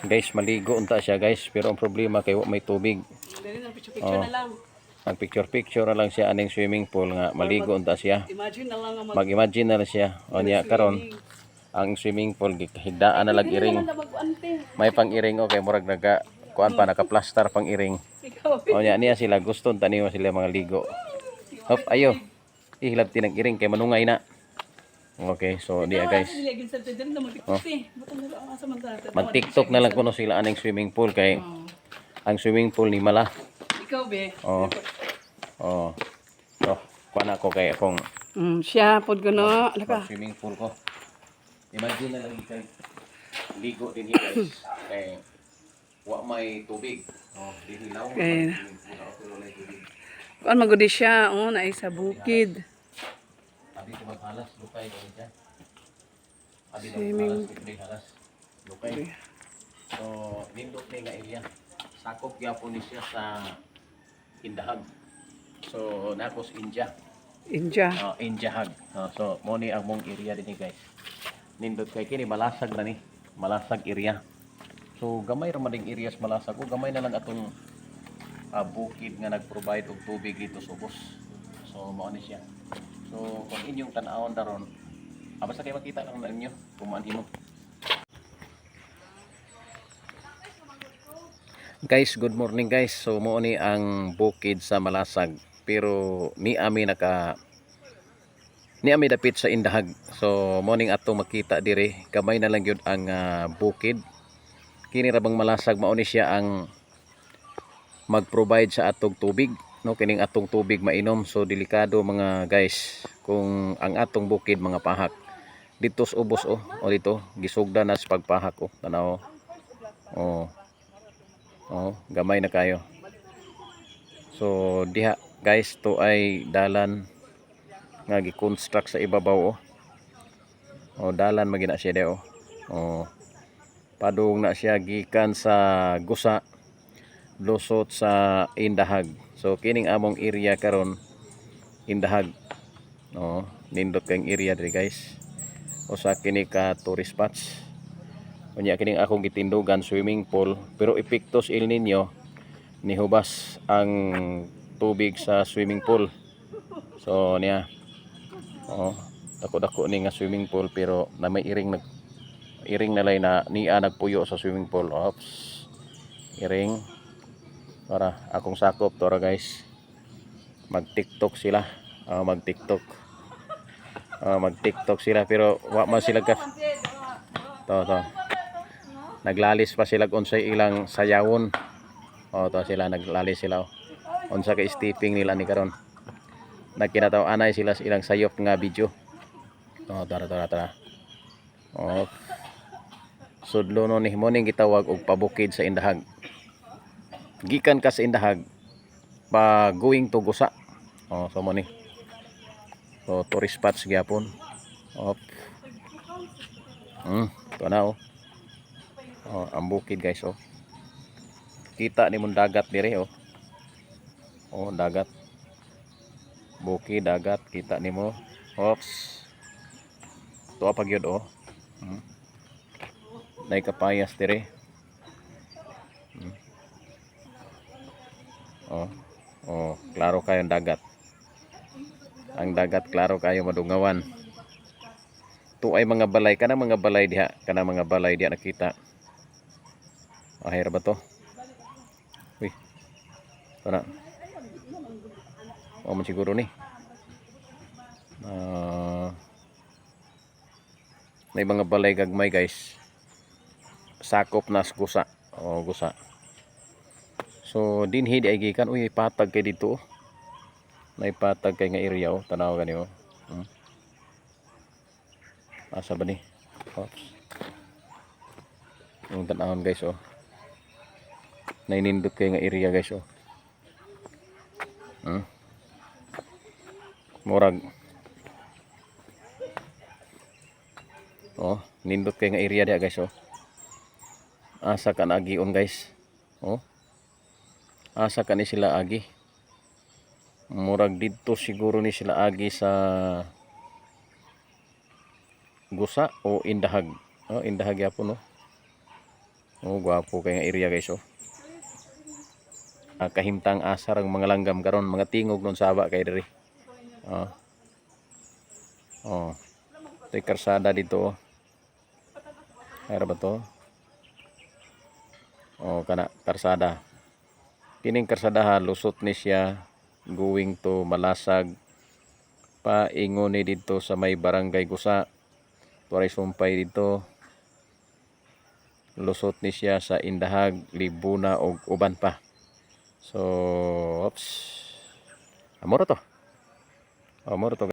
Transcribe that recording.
Guys, maligo unta siya guys, pero ang problema kay wa may tubig. Dali na picture na lang. Nagpicture na lang siya aning swimming pool nga maligo unta siya. Imagine na lang ang Mag-imagine na lang siya. O niya karon ang swimming pool gihigdaan na lag iring. May pang iring okay murag naga kuan pa naka-plaster pang iring. O niya sila gusto taniwa sila mga ligo. Hop, ayo. Ihilab tinag iring kay manungay na. Okay, so diya guys. Mag-TikTok na lang kuno sila aning swimming pool kay ang swimming pool ni Mala. Ikaw be. Oh. So, kuan ako kay akong Siya pod kuno. Laka. swimming pool ko. Imagine na lang kay ligo din guys. Kay wa may tubig. Dihilaw. Okay. Kuan magudi siya, naay sa bukid. Abi ko maghalas lukay ko siya. Abi Swimming. halas lukay. So, nindot ni nga area. Sakop gyapon ni siya sa Indahag. So, nakos India. India. Indiahag. So, mo ni ang mong area din guys. Nindot kay kini malasag na ni. Malasag area. So, gamay ra man ding areas malasag. O gamay na lang atong bukid nga nag-provide og tubig dito sa ubos. So, mao ni siya. So, kung inyong tan-awon daron, basta kayo makita lang na inyo kung maanhimo. Guys, good morning guys. So, mao ni ang bukid sa Malasag. Pero ni ami dapit sa Indahag. So, morning ato makita dire, kamay na lang gyud ang bukid. Kini ra bang Malasag mao ni siya ang mag-provide sa atong tubig, no, kining atong tubig mainom. So delikado mga guys kung ang atong bukid mga pahak. Dito sa ubos o dito gisugda na sa pagpahak tanaw. Gamay na kayo. So diha guys to ay dalan nga gi-construct sa ibabaw dalan magina siya de padung na siya gikan sa Gusa lusot sa Indahag. So kining among area karon Indahag. Nindot kang area diri guys. Usa kini ka tourist spots. Unya kining akong gitindugan swimming pool, pero epektos El Nino nihubas ang tubig sa swimming pool. So niya dako-dako ni nga swimming pool pero na may iring na lay na niya nagpuyo sa swimming pool. Oops. Iring para akong sakop to ra guys. Mag-TikTok sila. Mag-TikTok sila pero wa man sila ka to. Naglalis pa sila unsay ilang sayawon. To sila naglalis sila. Unsa ka stepping nila ni karon. Nagkinataw-anay sila sa ilang sayop nga video. Tara. Sudlo no ni mo ning gitawag og pabukid sa Indahag. Gikan ka sa Indahag pa going to Gusa. So mo ni. So tourist spots gyapon. Ito na ang bukid guys Kita ni mong dagat dire dagat. Bukid dagat kita nimo. Oops. Tuwa pa gyud Nay kapayas dire. Klaro kayo ang dagat. Ang dagat klaro kayo madungawan. Tu ay mga balay mga balay diha nakita. Ahir ba to? Uy. Ito na. Man siguro ni. May mga balay gagmay guys. Sakop nas Gusa. Gusa. So dinhi di ay gikan patag kay dito. May patag kay nga area tanaw gani asa ba ni? Oops. Yung tanahon guys nainindot kay nga area guys murag nindot kay nga area dia guys asa ka nagion guys asa ka ni sila agi. Murag dito siguro ni sila agi sa Gusa o Indahag. Indahag yapon Oh, gwapo kay nga area guys oh. Kahimtang asar ang mga langgam karon, mga tingog nun saba kay diri. Oh. Oh. Ito'y karsada dito oh. Mayroon ba to? Oh, kana karsada. Kining karsadaha lusot ni siya going to Malasag, paingon ni dito sa may barangay Gusa. Tuwaray sumpay dito. Lusot ni siya sa Indahag, Libuna og uban pa. So, oops. Amoro to. Amoro to.